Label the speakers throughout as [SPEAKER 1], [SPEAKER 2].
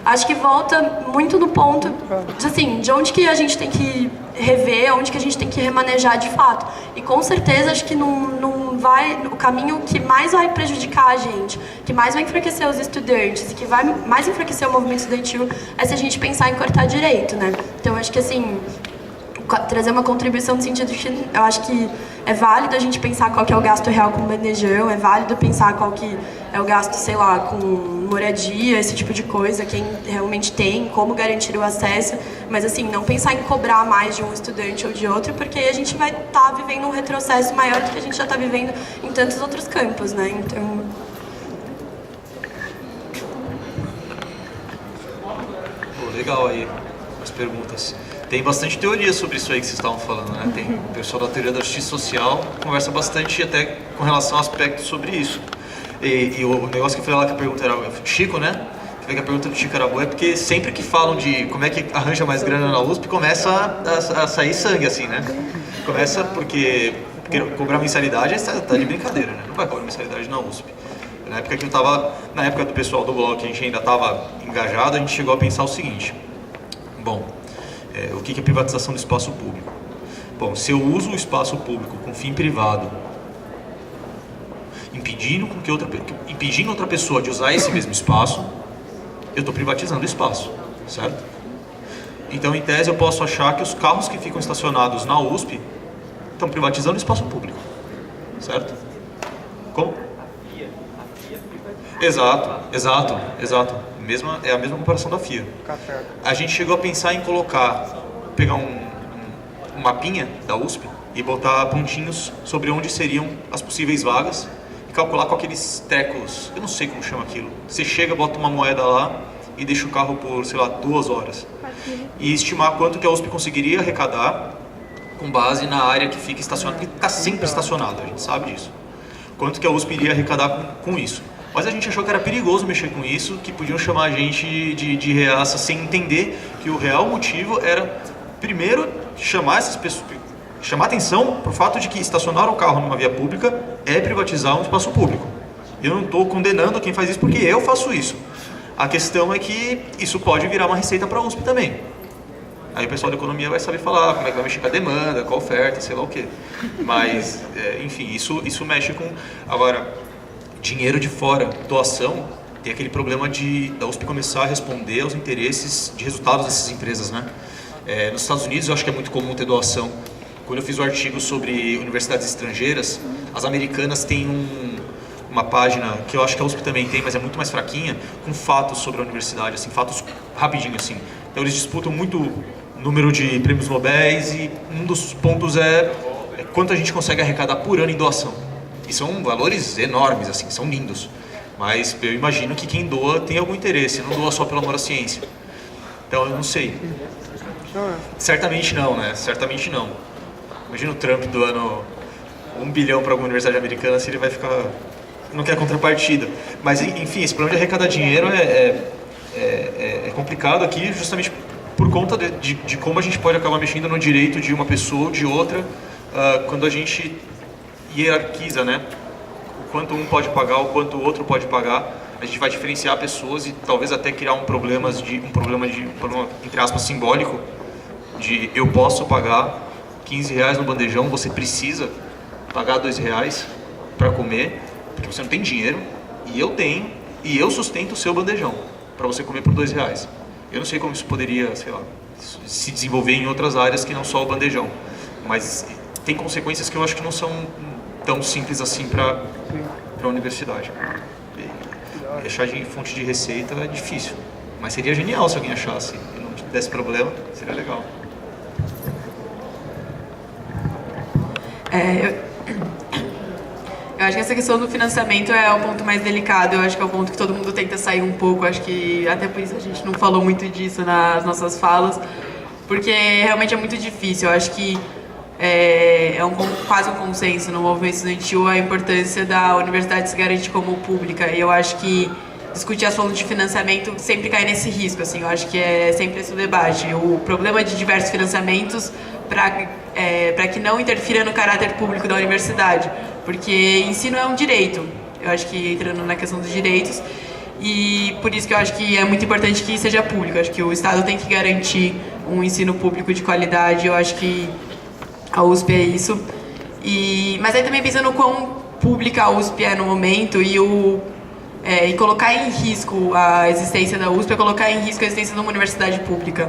[SPEAKER 1] Acho que volta muito no ponto, assim, de onde que a gente tem que rever, onde que a gente tem que remanejar de fato. E com certeza acho que não vai, o caminho que mais vai prejudicar a gente, que mais vai enfraquecer os estudantes, que vai mais enfraquecer o movimento estudantil, é se a gente pensar em cortar direito, né? Então acho que assim, trazer uma contribuição no sentido de que eu acho que é válido a gente pensar qual que é o gasto real com bandejão, é válido pensar qual que é o gasto, sei lá, com moradia, esse tipo de coisa, quem realmente tem, como garantir o acesso, mas assim, não pensar em cobrar mais de um estudante ou de outro, porque aí a gente vai estar vivendo um retrocesso maior do que a gente já está vivendo em tantos outros campos, né? Então...
[SPEAKER 2] Pô, legal aí as perguntas. Tem bastante teoria sobre isso aí que vocês estavam falando, né? Tem o pessoal da teoria da justiça social conversa bastante até com relação a aspectos sobre isso. E o negócio que foi lá que a pergunta era o Chico, né? Que a pergunta do Chico era boa, é porque sempre que falam de como é que arranja mais grana na USP, começa a sair sangue, assim, né? Começa porque cobrar mensalidade tá de brincadeira, né? Não vai cobrar mensalidade na USP. Na época que eu tava, na época do pessoal do blog, a gente ainda estava engajado, a gente chegou a pensar o seguinte: bom, o que é privatização do espaço público? Bom, se eu uso o espaço público com fim privado, impedindo outra pessoa de usar esse mesmo espaço, eu estou privatizando o espaço, certo? Então, em tese, eu posso achar que os carros que ficam estacionados na USP estão privatizando o espaço público, certo? Como? Exato. É a mesma comparação da FIA. A gente chegou a pensar em pegar um mapinha da USP e botar pontinhos sobre onde seriam as possíveis vagas e calcular com aqueles tecos, eu não sei como chama aquilo. Você chega, bota uma moeda lá e deixa o carro por, sei lá, 2 horas. E estimar quanto que a USP conseguiria arrecadar com base na área que fica estacionada, porque está sempre estacionado, a gente sabe disso. Quanto que a USP iria arrecadar com isso. Mas a gente achou que era perigoso mexer com isso, que podiam chamar a gente de reaça sem entender que o real motivo era, primeiro, chamar essas pessoas, chamar atenção para o fato de que estacionar o carro numa via pública é privatizar um espaço público. Eu não estou condenando quem faz isso porque eu faço isso. A questão é que isso pode virar uma receita para a USP também. Aí o pessoal da economia vai saber falar como é que vai mexer com a demanda, com a oferta, sei lá o quê. Mas, enfim, isso mexe com... Agora, dinheiro de fora, doação, tem aquele problema da USP começar a responder aos interesses de resultados dessas empresas, né? Nos Estados Unidos eu acho que é muito comum ter doação. Quando eu fiz o artigo sobre universidades estrangeiras, as americanas têm uma página, que eu acho que a USP também tem, mas é muito mais fraquinha, com fatos sobre a universidade, assim, fatos rapidinho, assim. Então eles disputam muito número de prêmios Nobel e um dos pontos é quanto a gente consegue arrecadar por ano em doação. E são valores enormes, assim, são lindos. Mas eu imagino que quem doa tem algum interesse, não doa só pelo amor à ciência. Então eu não sei. Certamente não, né? Certamente não. Imagina o Trump doando 1 bilhão para alguma universidade americana, se ele vai ficar... não quer contrapartida. Mas, enfim, esse problema de arrecadar dinheiro é complicado aqui justamente por conta de como a gente pode acabar mexendo no direito de uma pessoa ou de outra quando a gente hierarquiza, né? O quanto um pode pagar, o quanto o outro pode pagar. A gente vai diferenciar pessoas e talvez até criar um problema entre aspas, simbólico, de eu posso pagar R$15 no bandejão, você precisa pagar R$2 para comer, porque você não tem dinheiro, e eu tenho, e eu sustento o seu bandejão, para você comer por R$2. Eu não sei como isso poderia, sei lá, se desenvolver em outras áreas que não só o bandejão, mas tem consequências que eu acho que não são tão simples assim para a universidade. E achar de fonte de receita é difícil, mas seria genial se alguém achasse e não desse problema, seria legal.
[SPEAKER 3] Eu acho que essa questão do financiamento é o ponto mais delicado, eu acho que é o ponto que todo mundo tenta sair um pouco, acho que até por isso a gente não falou muito disso nas nossas falas, porque realmente é muito difícil, eu acho que quase um consenso no movimento estudantil a importância da universidade se garantir como pública, e eu acho que discutir as fontes de financiamento sempre cai nesse risco, assim, eu acho que é sempre esse o debate, o problema de diversos financiamentos para que não interfira no caráter público da universidade, porque ensino é um direito, eu acho que entrando na questão dos direitos, e por isso que eu acho que é muito importante que seja público. Eu acho que o Estado tem que garantir um ensino público de qualidade, eu acho que a USP é isso. Mas aí também pensando quão pública a USP é no momento e colocar em risco a existência da USP é colocar em risco a existência de uma universidade pública.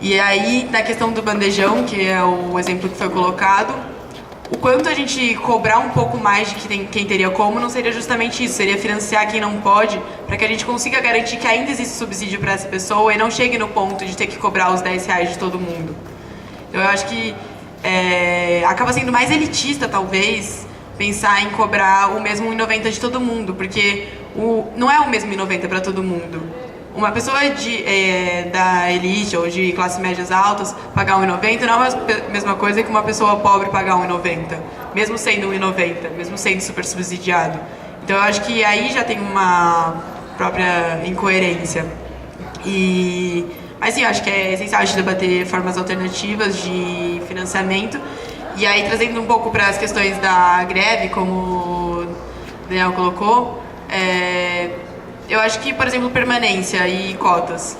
[SPEAKER 3] E aí, na questão do bandejão, que é o exemplo que foi colocado, o quanto a gente cobrar um pouco mais de quem teria como não seria justamente isso, seria financiar quem não pode, para que a gente consiga garantir que ainda existe subsídio para essa pessoa e não chegue no ponto de ter que cobrar os R$10 de todo mundo. Então eu acho que acaba sendo mais elitista, talvez, pensar em cobrar o mesmo R$1,90 de todo mundo, porque não é o mesmo R$1,90 para todo mundo. Uma pessoa da elite ou de classe médias altas pagar R$1,90 não é a mesma coisa que uma pessoa pobre pagar R$1,90, mesmo sendo R$1,90, mesmo sendo super subsidiado. Então eu acho que aí já tem uma própria incoerência. Mas sim, eu acho que é essencial a gente debater formas alternativas de financiamento. E aí, trazendo um pouco para as questões da greve, como o Daniel colocou, eu acho que, por exemplo, permanência e cotas.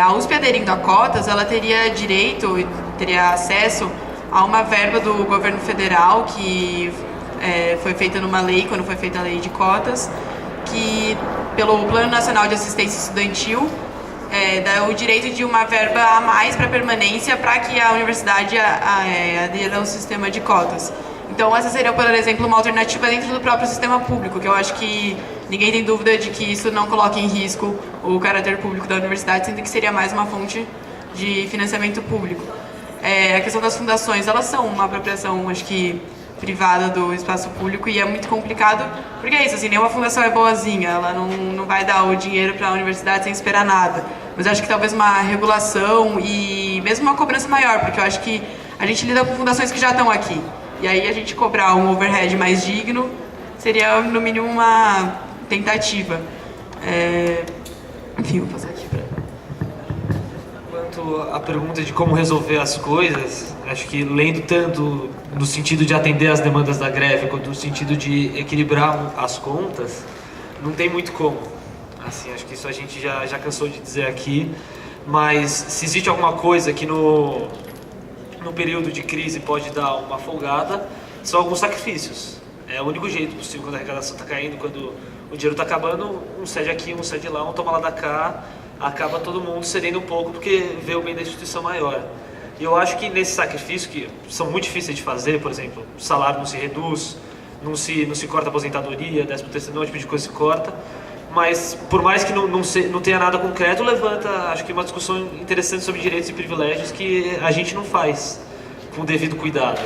[SPEAKER 3] A USP aderindo a cotas, ela teria direito, teria acesso a uma verba do governo federal que foi feita numa lei, quando foi feita a lei de cotas, que pelo Plano Nacional de Assistência Estudantil dá o direito de uma verba a mais para permanência para que a universidade adera ao sistema de cotas. Então essa seria, por exemplo, uma alternativa dentro do próprio sistema público, que eu acho que ninguém tem dúvida de que isso não coloca em risco o caráter público da universidade, sendo que seria mais uma fonte de financiamento público. A questão das fundações, elas são uma apropriação, acho que, privada do espaço público, e é muito complicado, porque é isso, assim, nenhuma fundação é boazinha, ela não vai dar o dinheiro para a universidade sem esperar nada. Mas eu acho que talvez uma regulação e mesmo uma cobrança maior, porque eu acho que a gente lida com fundações que já estão aqui. E aí a gente cobrar um overhead mais digno seria, no mínimo, uma tentativa. Enfim, vou passar aqui para...
[SPEAKER 4] Quanto à pergunta de como resolver as coisas, acho que lendo tanto no sentido de atender às demandas da greve, quanto no sentido de equilibrar as contas, não tem muito como. Assim, acho que isso a gente já cansou de dizer aqui, mas se existe alguma coisa que no período de crise pode dar uma folgada, são alguns sacrifícios. É o único jeito possível quando a arrecadação está caindo, quando o dinheiro está acabando, um cede aqui, um cede lá, um toma lá da cá, acaba todo mundo cedendo um pouco porque vê o bem da instituição maior. E eu acho que nesse sacrifício, que são muito difíceis de fazer, por exemplo, o salário não se reduz, não se corta a aposentadoria, 13º, não, tipo de coisa se corta, mas por mais que não tenha nada concreto, levanta, acho que uma discussão interessante sobre direitos e privilégios que a gente não faz com o devido cuidado.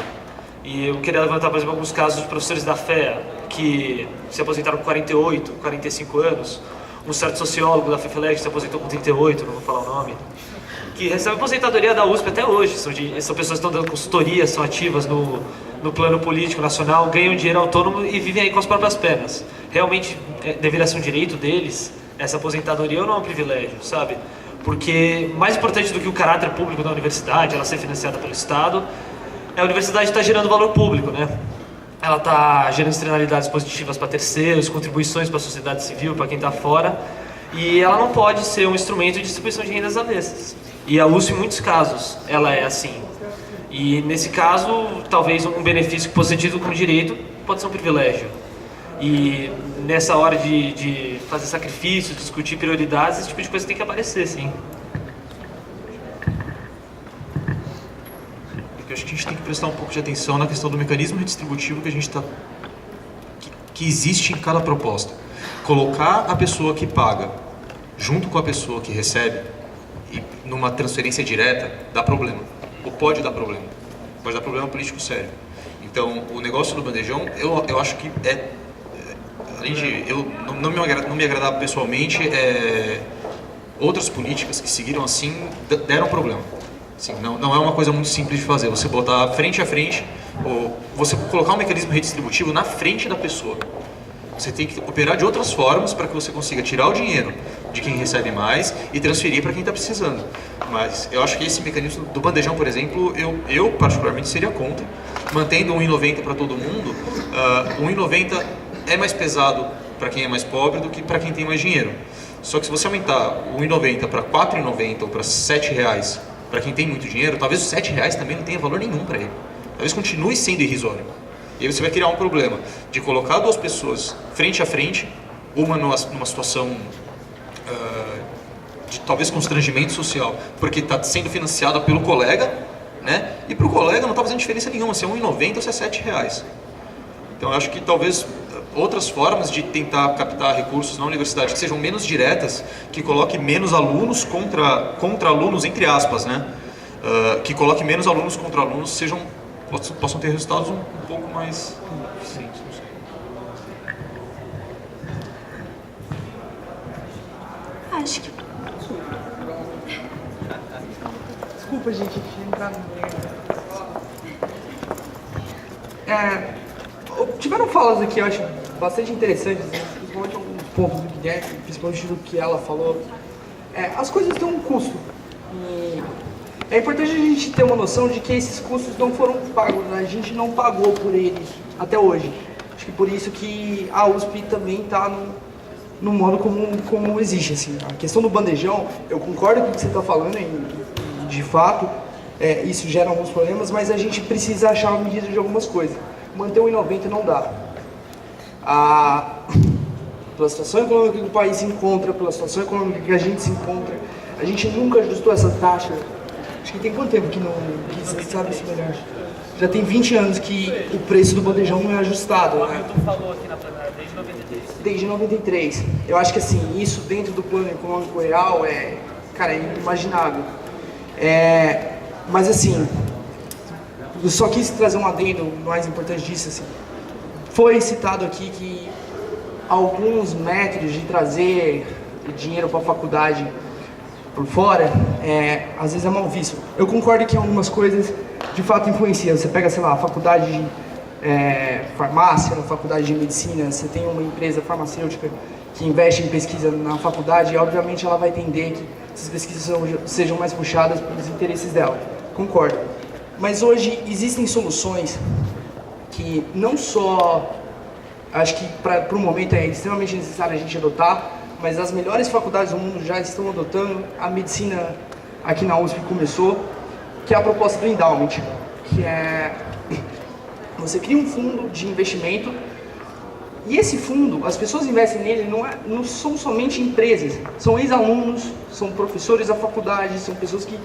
[SPEAKER 4] E eu queria levantar, por exemplo, alguns casos de professores da FEA que se aposentaram com 48, 45 anos, um certo sociólogo da FEFELEG que se aposentou com 38, não vou falar o nome, que recebe aposentadoria da USP até hoje. São pessoas que estão dando consultoria, são ativas no plano político nacional, ganham dinheiro autônomo e vivem aí com as próprias pernas. Realmente deveria ser um direito deles, essa aposentadoria, ou não é um privilégio, sabe? Porque mais importante do que o caráter público da universidade, ela ser financiada pelo Estado, a universidade está gerando valor público, né? Ela está gerando externalidades positivas para terceiros, contribuições para a sociedade civil, para quem está fora, e ela não pode ser um instrumento de distribuição de rendas avessas. E a USP, em muitos casos, ela é assim. E nesse caso, talvez um benefício que fosse sentido como direito pode ser um privilégio. E nessa hora de fazer sacrifícios, discutir prioridades, esse tipo de coisa tem que aparecer, sim.
[SPEAKER 2] Eu acho que a gente tem que prestar um pouco de atenção na questão do mecanismo redistributivo que existe em cada proposta. Colocar a pessoa que paga junto com a pessoa que recebe e numa transferência direta dá problema, ou pode dar problema, pode dar problema político sério. Então, o negócio do bandejão, eu acho que além de não me agradar pessoalmente, outras políticas que seguiram assim deram problema. Assim, não é uma coisa muito simples de fazer, você botar frente a frente, ou você colocar um mecanismo redistributivo na frente da pessoa. Você tem que operar de outras formas para que você consiga tirar o dinheiro de quem recebe mais e transferir para quem está precisando. Mas eu acho que esse mecanismo do bandejão, por exemplo, eu particularmente seria contra. Mantendo R$1,90 para todo mundo, R$1,90 é mais pesado para quem é mais pobre do que para quem tem mais dinheiro. Só que se você aumentar o 1,90 para R$ 4,90 ou para R$ 7,00 para quem tem muito dinheiro, talvez os R$ 7,00 também não tenha valor nenhum para ele. Talvez continue sendo irrisório. E aí você vai criar um problema de colocar duas pessoas frente a frente, uma numa situação de talvez constrangimento social, porque está sendo financiada pelo colega, né? E para o colega não está fazendo diferença nenhuma se é R$ 1,90 ou se é R$ 7,00. Então eu acho que talvez outras formas de tentar captar recursos na universidade que sejam menos diretas, que coloque menos alunos contra alunos, entre aspas, né? Que coloque menos alunos contra alunos, possam ter resultados um pouco mais eficientes.
[SPEAKER 1] Acho que...
[SPEAKER 5] Desculpa, gente, entrar no meio. Tiveram falas aqui, eu acho, bastante interessantes, né? Principalmente alguns pontos do Guilherme, principalmente do que ela falou. As coisas têm um custo. E é importante a gente ter uma noção de que esses custos não foram pagos, né? A gente não pagou por eles até hoje. Acho que por isso que a USP também está no modo como existe. Assim. A questão do bandejão, eu concordo com o que você está falando, e de fato, isso gera alguns problemas, mas a gente precisa achar uma medida de algumas coisas. Manter o 1,90 não dá. Pela situação econômica que o país se encontra, pela situação econômica que a gente se encontra, a gente nunca ajustou essa taxa. Acho que tem quanto tempo que você sabe isso melhor? Já tem 20 anos que o preço do bandejão não é ajustado. O Hamilton falou aqui na plenária, desde 93. Desde 93. Eu acho que assim, isso dentro do plano econômico real é inimaginável. Mas assim, eu só quis trazer um adendo mais importante disso. Assim. Foi citado aqui que alguns métodos de trazer dinheiro para a faculdade por fora, às vezes é mal visto. Eu concordo que algumas coisas de fato influenciam. Você pega, sei lá, a faculdade de farmácia, a faculdade de medicina, você tem uma empresa farmacêutica que investe em pesquisa na faculdade e obviamente ela vai entender que essas pesquisas sejam mais puxadas pelos interesses dela. Concordo. Mas hoje existem soluções que não só, acho que para o momento é extremamente necessário a gente adotar, mas as melhores faculdades do mundo já estão adotando. A medicina aqui na USP começou, que é a proposta do endowment, que é você cria um fundo de investimento e esse fundo, as pessoas investem nele, não são somente empresas, são ex-alunos, são professores da faculdade, são pessoas que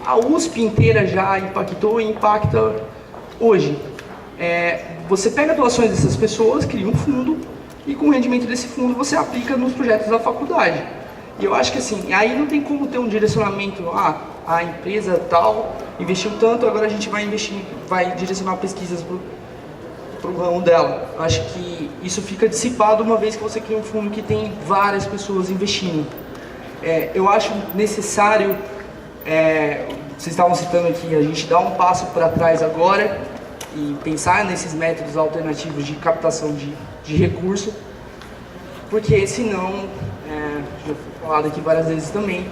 [SPEAKER 5] a USP inteira já impactou e impacta hoje. Você pega doações dessas pessoas, cria um fundo e com o rendimento desse fundo você aplica nos projetos da faculdade. E eu acho que assim, aí não tem como ter um direcionamento, a empresa tal investiu tanto, agora a gente vai direcionar pesquisas para o ramo dela. Eu acho que isso fica dissipado uma vez que você cria um fundo que tem várias pessoas investindo. Eu acho necessário, vocês estavam citando aqui, a gente dar um passo para trás agora e pensar nesses métodos alternativos de captação de recurso, porque senão, já foi falado aqui várias vezes também,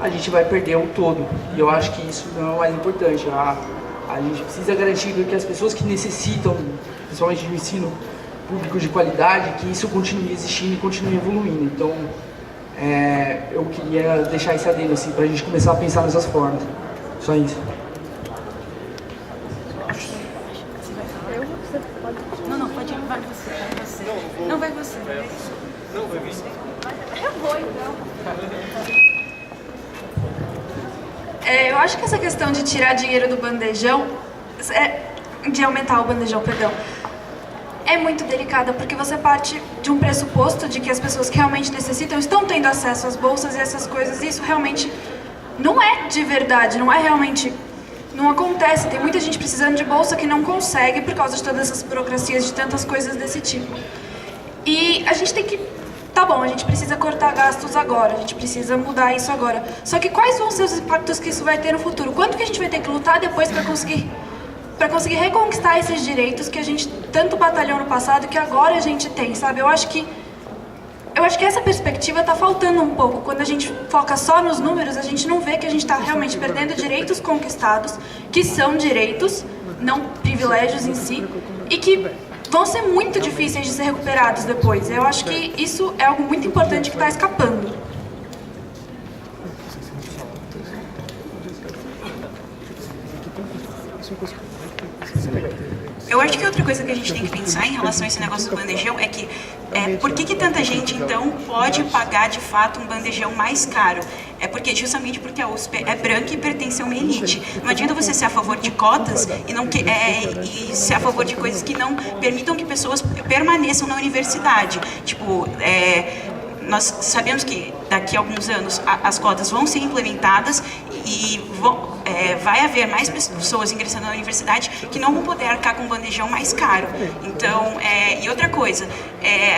[SPEAKER 5] a gente vai perder o todo, e eu acho que isso não é o mais importante. A gente precisa garantir que as pessoas que necessitam, principalmente de um ensino público de qualidade, que isso continue existindo e continue evoluindo. Então, eu queria deixar esse adendo assim, para a gente começar a pensar nessas formas. Só isso.
[SPEAKER 6] Não, pode ir, vai você. Não, vai você.
[SPEAKER 2] Não, vai você.
[SPEAKER 6] Eu vou, então.
[SPEAKER 1] Eu acho que essa questão de tirar dinheiro do bandejão, de aumentar o bandejão, perdão, é muito delicada, porque você parte de um pressuposto de que as pessoas que realmente necessitam estão tendo acesso às bolsas e essas coisas, e isso realmente não é de verdade, não acontece. Tem muita gente precisando de bolsa que não consegue por causa de todas essas burocracias, de tantas coisas desse tipo. E a gente tem que... Tá bom, a gente precisa cortar gastos agora, a gente precisa mudar isso agora. Só que quais vão ser os impactos que isso vai ter no futuro? Quanto que a gente vai ter que lutar depois para conseguir reconquistar esses direitos que a gente tanto batalhou no passado e que agora a gente tem, sabe? Eu acho que essa perspectiva está faltando um pouco. Quando a gente foca só nos números, a gente não vê que a gente está realmente perdendo direitos conquistados, que são direitos, não privilégios em si, e que vão ser muito difíceis de ser recuperados depois. Eu acho que isso é algo muito importante que está escapando.
[SPEAKER 6] Eu acho que outra coisa que a gente tem que pensar em relação a esse negócio do bandejão é que por que tanta gente, então, pode pagar de fato um bandejão mais caro? É porque justamente porque a USP é branca e pertence a uma elite. Não adianta você ser a favor de cotas e ser a favor de coisas que não permitam que pessoas permaneçam na universidade. Tipo, nós sabemos que daqui a alguns anos as cotas vão ser implementadas e vai haver mais pessoas ingressando na universidade que não vão poder arcar com um bandejão mais caro. Então, e outra coisa,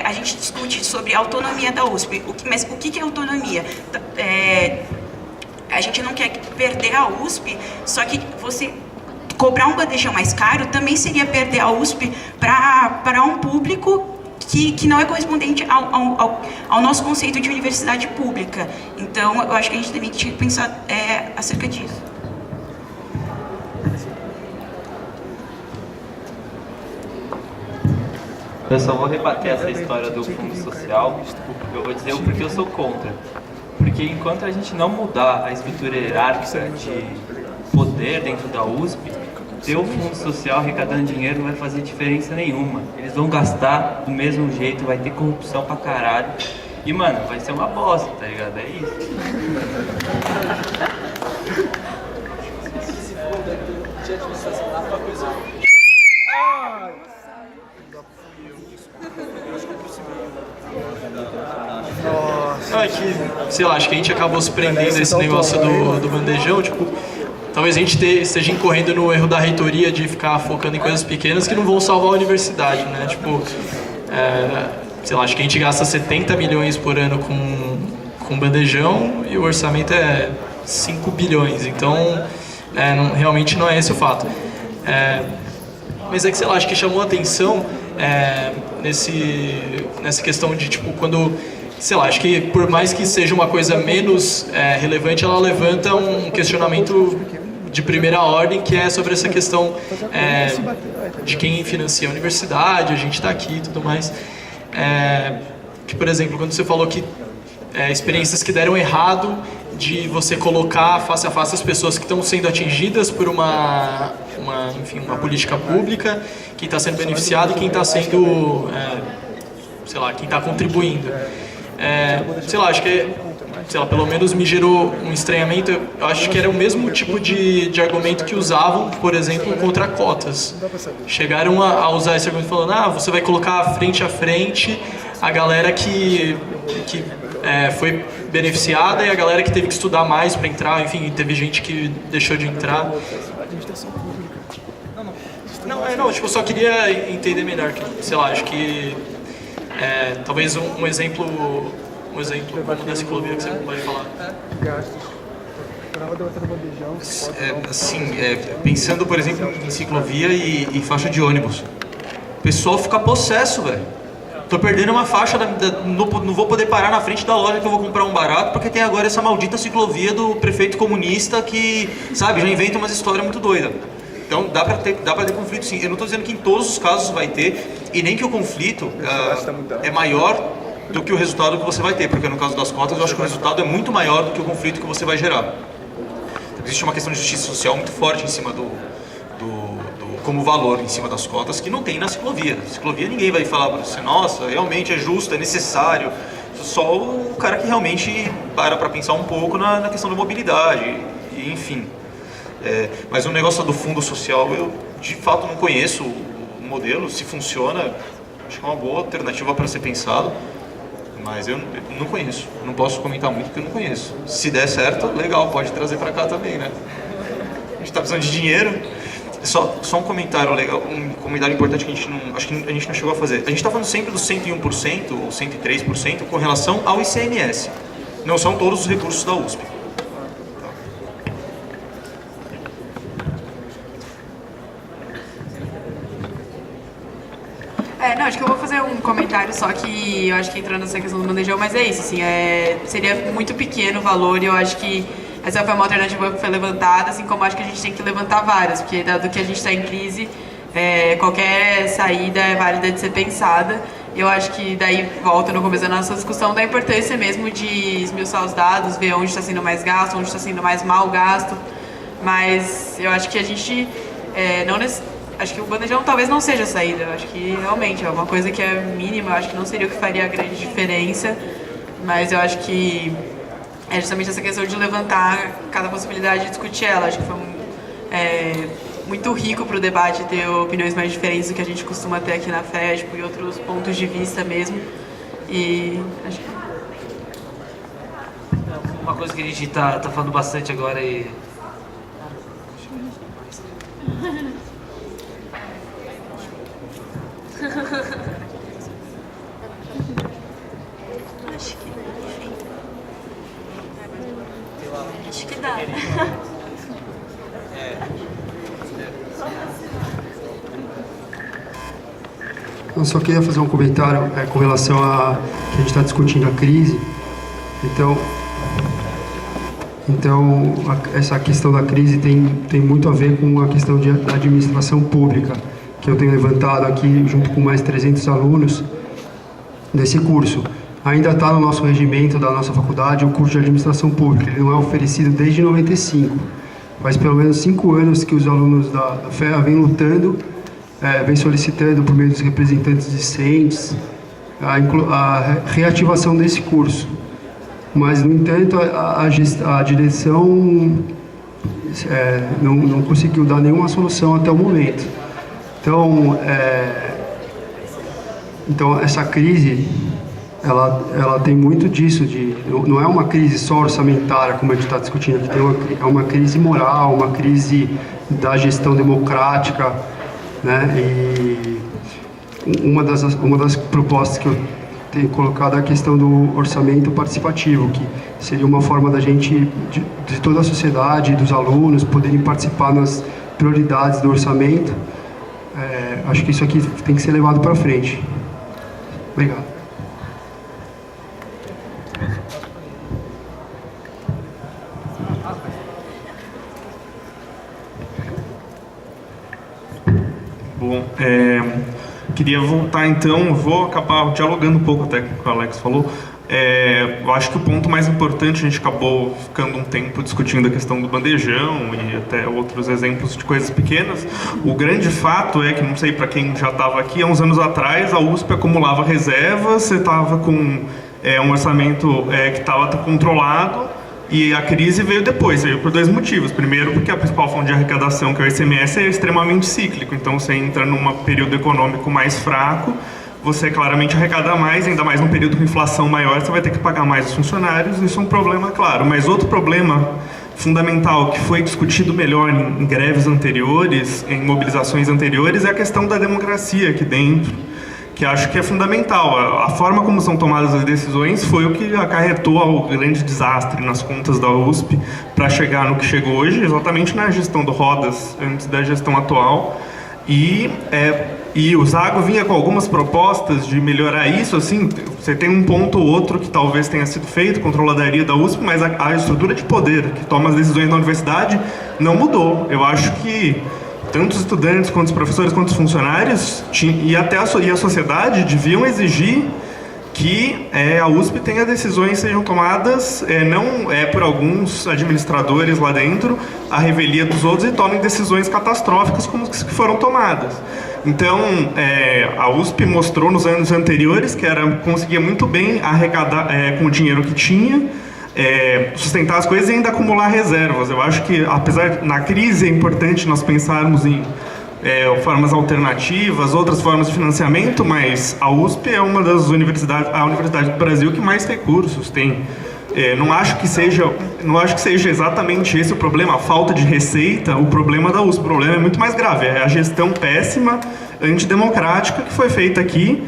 [SPEAKER 6] a gente discute sobre a autonomia da USP. Mas o que é autonomia? A gente não quer perder a USP, só que você cobrar um bandejão mais caro também seria perder a USP para um público que não é correspondente ao nosso conceito de universidade pública. Então, eu acho que a gente também tinha que pensar acerca disso.
[SPEAKER 7] Eu só vou rebater essa história do fundo social. Eu vou dizer o porquê eu sou contra. Porque enquanto a gente não mudar a estrutura hierárquica de poder dentro da USP, ter o fundo social arrecadando dinheiro não vai fazer diferença nenhuma. Eles vão gastar do mesmo jeito, vai ter corrupção pra caralho. E, mano, vai ser uma bosta, tá ligado? É isso.
[SPEAKER 8] É que, sei lá, acho que a gente acabou se prendendo nesse negócio do bandejão, tipo, talvez a gente esteja incorrendo no erro da reitoria de ficar focando em coisas pequenas que não vão salvar a universidade, né? Tipo, sei lá, acho que a gente gasta 70 milhões por ano com bandejão e o orçamento é 5 bilhões, então realmente não é esse o fato. Mas é que, sei lá, acho que chamou a atenção nessa questão de, tipo, quando, sei lá, acho que por mais que seja uma coisa menos relevante, ela levanta um questionamento de primeira ordem, que é sobre essa questão de quem financia a universidade, a gente está aqui e tudo mais. Que, por exemplo, quando você falou que experiências que deram errado, de você colocar face a face as pessoas que estão sendo atingidas por uma política pública, quem está sendo beneficiado e quem está sendo, sei lá, quem está contribuindo. Sei lá, acho que, sei lá, pelo menos me gerou um estranhamento. Eu acho que era o mesmo tipo de argumento que usavam, por exemplo, contra cotas. Chegaram a usar esse argumento falando, você vai colocar frente a frente a galera que foi beneficiada e a galera que teve que estudar mais para entrar, enfim, teve gente que deixou de entrar. Não, tipo, eu só queria entender melhor, que, sei lá, acho que talvez um exemplo da ciclovia que você pode falar.
[SPEAKER 2] Assim, pensando, por exemplo, em ciclovia e faixa de ônibus. O pessoal fica possesso, velho. Tô perdendo uma faixa, não vou poder parar na frente da loja que eu vou comprar um barato, porque tem agora essa maldita ciclovia do prefeito comunista que, sabe, já inventa umas histórias muito doidas. Então dá pra ter conflito sim. Eu não tô dizendo que em todos os casos vai ter, e nem que o conflito é maior do que o resultado que você vai ter, porque no caso das cotas eu acho que o resultado é muito maior do que o conflito que você vai gerar. Existe uma questão de justiça social muito forte em cima como valor em cima das cotas, que não tem na ciclovia. Na ciclovia ninguém vai falar para você, nossa, realmente é justo, é necessário. Só o cara que realmente para pensar um pouco na questão da mobilidade, e, enfim. Mas o negócio do fundo social, eu de fato não conheço o modelo, se funciona, acho que é uma boa alternativa para ser pensado, mas eu não conheço. Não posso comentar muito porque eu não conheço. Se der certo, legal, pode trazer para cá também, né? A gente está precisando de dinheiro. Só um comentário legal, um comentário importante que a gente não chegou a fazer. A gente está falando sempre dos 101% ou 103% com relação ao ICMS. Não são todos os recursos da USP.
[SPEAKER 3] Não, acho que eu vou fazer um comentário só que eu acho que entrando nessa questão do bandejão, mas é isso, assim, seria muito pequeno o valor e eu acho que essa foi uma alternativa que foi levantada, assim como acho que a gente tem que levantar várias, porque dado que a gente está em crise, qualquer saída é válida de ser pensada. Eu acho que daí volta no começo da nossa discussão da importância mesmo de esmiuçar os dados, ver onde está sendo mais gasto, onde está sendo mais mal gasto. Mas eu acho que a gente acho que o bandejão talvez não seja a saída. Eu acho que realmente é uma coisa que é mínima, eu acho que não seria o que faria a grande diferença. Mas eu acho que é justamente essa questão de levantar cada possibilidade de discutir ela. Acho que foi muito rico para o debate ter opiniões mais diferentes do que a gente costuma ter aqui na FESP e outros pontos de vista mesmo. E acho que...
[SPEAKER 4] Uma coisa que a gente tá falando bastante agora e...
[SPEAKER 1] Acho que dá.
[SPEAKER 9] Eu só queria fazer um comentário com relação a que a gente está discutindo a crise. Então essa questão da crise tem muito a ver com a questão da administração pública, que eu tenho levantado aqui junto com mais 300 alunos desse curso. Ainda está no nosso regimento da nossa faculdade o curso de administração pública. Ele não é oferecido desde 95. Faz pelo menos 5 anos que os alunos da FEA vêm lutando, vem solicitando por meio dos representantes discentes a reativação desse curso. Mas, no entanto, a direção não conseguiu dar nenhuma solução até o momento. Então essa crise, ela tem muito disso, não é uma crise só orçamentária, como a gente está discutindo aqui, é uma crise moral, uma crise da gestão democrática, né? E uma das propostas que eu tenho colocado é a questão do orçamento participativo, que seria uma forma da gente, de toda a sociedade, dos alunos, poderem participar nas prioridades do orçamento. Acho que isso aqui tem que ser levado para frente. Obrigado.
[SPEAKER 10] Bom, queria voltar então, eu vou acabar dialogando um pouco até com o que o Alex falou. Eu acho que o ponto mais importante, a gente acabou ficando um tempo discutindo a questão do bandejão e até outros exemplos de coisas pequenas. O grande fato é que, não sei para quem já estava aqui, há uns anos atrás a USP acumulava reservas, você estava com um orçamento que estava controlado, e a crise veio depois, veio por 2 motivos. Primeiro, porque a principal fonte de arrecadação, que é o ICMS, é extremamente cíclico. Então, você entra num período econômico mais fraco, você claramente arrecada mais, ainda mais num período com inflação maior, você vai ter que pagar mais os funcionários, isso é um problema claro. Mas outro problema fundamental que foi discutido melhor em greves anteriores, em mobilizações anteriores, é a questão da democracia aqui dentro, que acho que é fundamental. A forma como são tomadas as decisões foi o que acarretou ao grande desastre nas contas da USP para chegar no que chegou hoje, exatamente na gestão do Rodas, antes da gestão atual. E o Zago vinha com algumas propostas de melhorar isso, assim, você tem um ponto ou outro que talvez tenha sido feito, controladoria da USP, mas a estrutura de poder que toma as decisões na universidade não mudou. Eu acho que tanto os estudantes, quanto os professores, quanto os funcionários, e até a sociedade deviam exigir que a USP tenha decisões sejam tomadas, não por alguns administradores lá dentro, à revelia dos outros, e tomem decisões catastróficas como as que foram tomadas. Então, a USP mostrou nos anos anteriores que conseguia muito bem arrecadar com o dinheiro que tinha, sustentar as coisas e ainda acumular reservas. Eu acho que, apesar na crise, é importante nós pensarmos em formas alternativas, outras formas de financiamento, mas a USP é uma das universidades, a universidade do Brasil que mais recursos tem. Não acho que seja exatamente esse o problema, a falta de receita, o problema da USP. O problema é muito mais grave, é a gestão péssima, antidemocrática que foi feita aqui.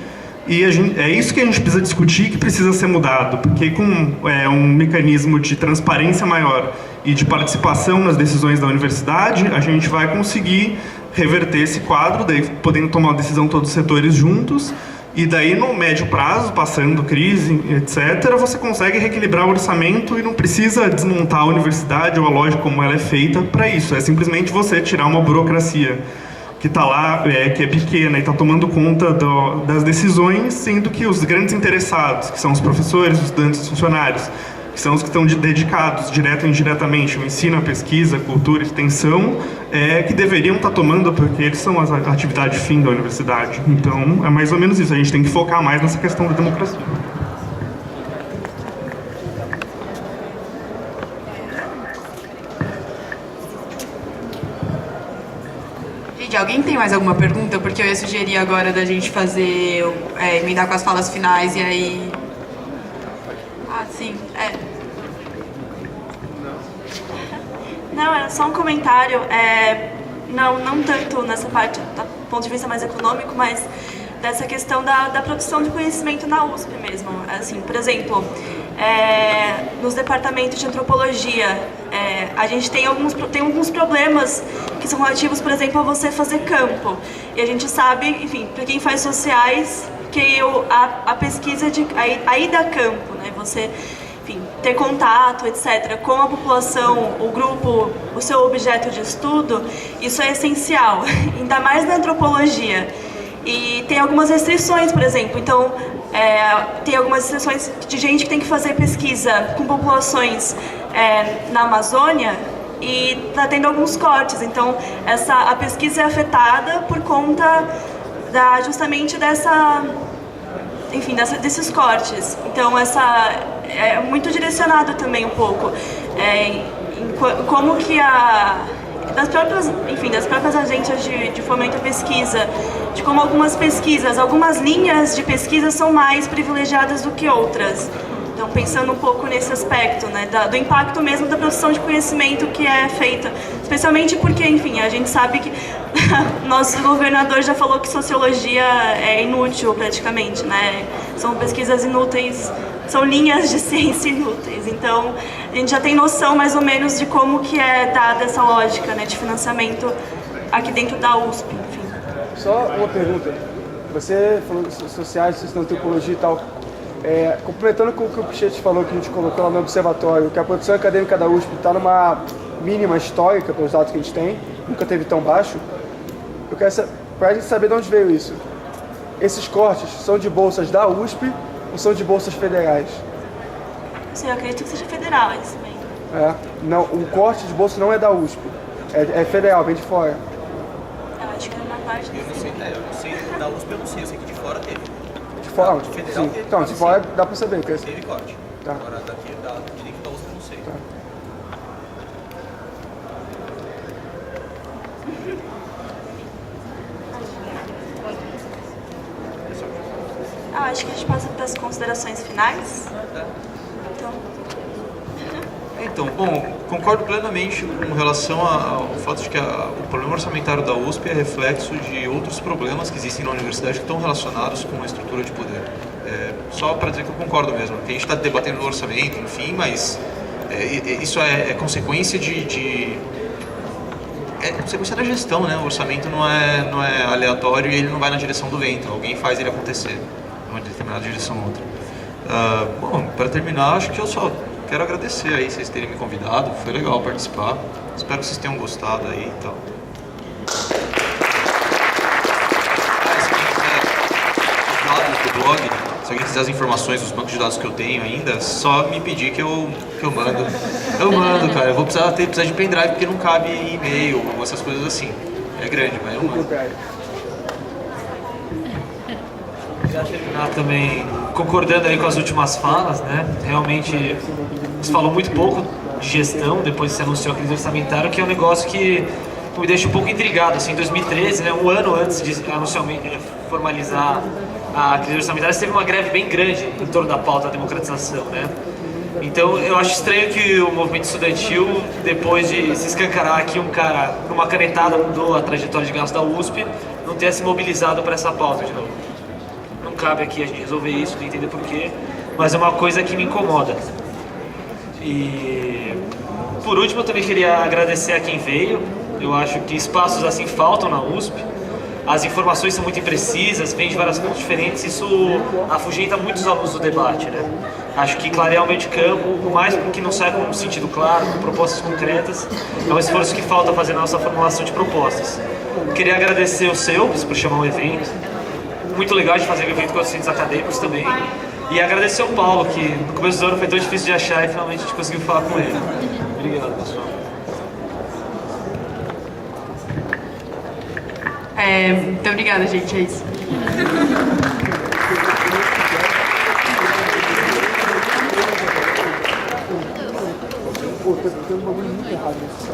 [SPEAKER 10] E é isso que a gente precisa discutir, que precisa ser mudado, porque com um mecanismo de transparência maior e de participação nas decisões da universidade, a gente vai conseguir reverter esse quadro, daí podendo tomar uma decisão todos os setores juntos, e daí no médio prazo, passando crise, etc., você consegue reequilibrar o orçamento e não precisa desmontar a universidade ou a lógica como ela é feita para isso, é simplesmente você tirar uma burocracia que está lá, que é pequena e está tomando conta das decisões, sendo que os grandes interessados, que são os professores, os estudantes, os funcionários, que são os que estão dedicados, direto ou indiretamente, ao ensino, à pesquisa, à cultura, à extensão, que deveriam estar tomando, porque eles são a atividade fim da universidade. Então, é mais ou menos isso. A gente tem que focar mais nessa questão da democracia.
[SPEAKER 3] Gente, alguém tem mais alguma pergunta? Porque eu ia sugerir agora da gente fazer, emendar com as falas finais e aí... Ah, sim,
[SPEAKER 11] Não, é só um comentário, não tanto nessa parte do ponto de vista mais econômico, mas dessa questão da produção de conhecimento na USP mesmo. Assim, por exemplo, nos departamentos de antropologia, a gente tem alguns problemas que são relativos, por exemplo, a você fazer campo. E a gente sabe, enfim, para quem faz sociais, que a pesquisa a ida a campo, né? Você, enfim, ter contato, etc., com a população, o grupo, o seu objeto de estudo, isso é essencial, ainda mais na antropologia. E tem algumas restrições, por exemplo, então, tem algumas restrições de gente que tem que fazer pesquisa com populações na Amazônia e está tendo alguns cortes, então a pesquisa é afetada por conta justamente desses cortes. Então é muito direcionado também um pouco em como que das próprias agências de fomento à pesquisa, de como algumas linhas de pesquisa são mais privilegiadas do que outras. Então, pensando um pouco nesse aspecto, né, do impacto mesmo da produção de conhecimento que é feita, especialmente porque, enfim, a gente sabe que nosso governador já falou que sociologia é inútil praticamente, né? São pesquisas inúteis, são linhas de ciência inúteis. Então, a gente já tem noção mais ou menos de como que é dada essa lógica, né, de financiamento aqui dentro da USP, enfim.
[SPEAKER 5] Só uma pergunta. Você falou de sociais, ciência da antropologia e tal. Complementando com o que o Pichetti falou, que a gente colocou lá no observatório, que a produção acadêmica da USP está numa mínima histórica, pelos dados que a gente tem, nunca teve tão baixo. Eu quero para a gente saber de onde veio isso. Esses cortes são de bolsas da USP ou são de bolsas federais?
[SPEAKER 11] Sim, eu acredito que seja federal, é isso mesmo.
[SPEAKER 5] Não, o corte de bolsa não é da USP, é federal, vem de fora.
[SPEAKER 11] Eu acho que é uma parte
[SPEAKER 2] Eu não sei da USP, eu não sei, eu sei que de fora teve.
[SPEAKER 5] Fora,
[SPEAKER 2] federal,
[SPEAKER 5] sim. Então, de fora dá pra saber.
[SPEAKER 2] Teve corte.
[SPEAKER 5] Tá.
[SPEAKER 2] Agora daqui dentro da USP eu não sei.
[SPEAKER 5] Tá.
[SPEAKER 11] Acho que a gente passa para as considerações finais.
[SPEAKER 2] Então, bom, concordo plenamente com relação ao fato de que o problema orçamentário da USP é reflexo de outros problemas que existem na universidade que estão relacionados com a estrutura de poder. Só para dizer que eu concordo mesmo, que a gente está debatendo o orçamento, enfim, mas isso é consequência é consequência da gestão, né? O orçamento não é aleatório e ele não vai na direção do vento, alguém faz ele acontecer, numa determinada direção ou outra. Bom, para terminar, acho que eu só quero agradecer aí vocês terem me convidado, foi legal participar, espero que vocês tenham gostado aí e tal. Se alguém quiser as informações dos bancos de dados que eu tenho ainda, só me pedir que eu mando. Eu mando, cara. Eu vou precisar de pendrive porque não cabe e-mail ou essas coisas assim. É grande, mas eu mando.
[SPEAKER 4] Queria terminar também concordando aí com as últimas falas, né? Realmente, você falou muito pouco de gestão depois que você anunciou a crise orçamentária, que é um negócio que me deixa um pouco intrigado. Assim, em 2013, né, um ano antes de formalizar a crise orçamentária, teve uma greve bem grande em torno da pauta da democratização, né? Então, eu acho estranho que o movimento estudantil, depois de se escancarar que um cara, numa canetada, mudou a trajetória de gasto da USP, não tenha se mobilizado para essa pauta de novo. Não cabe aqui a gente resolver isso, nem entender porquê, mas é uma coisa que me incomoda. E, por último, eu também queria agradecer a quem veio. Eu acho que espaços assim faltam na USP. As informações são muito imprecisas, vêm de várias fontes diferentes, isso afugenta muitos alunos do debate, né? Acho que clarear o meio de campo, por mais que não saia com um sentido claro, com propostas concretas, é um esforço que falta fazer na nossa formulação de propostas. Queria agradecer o Celpis por chamar o evento, muito legal de fazer um evento com os centros acadêmicos também, e agradecer ao Paulo, que no começo do ano foi tão difícil de achar e finalmente a gente conseguiu falar com ele. Obrigado, pessoal.
[SPEAKER 3] Muito obrigada, gente, é isso.
[SPEAKER 5] Pô, tem um bagulho muito errado nesse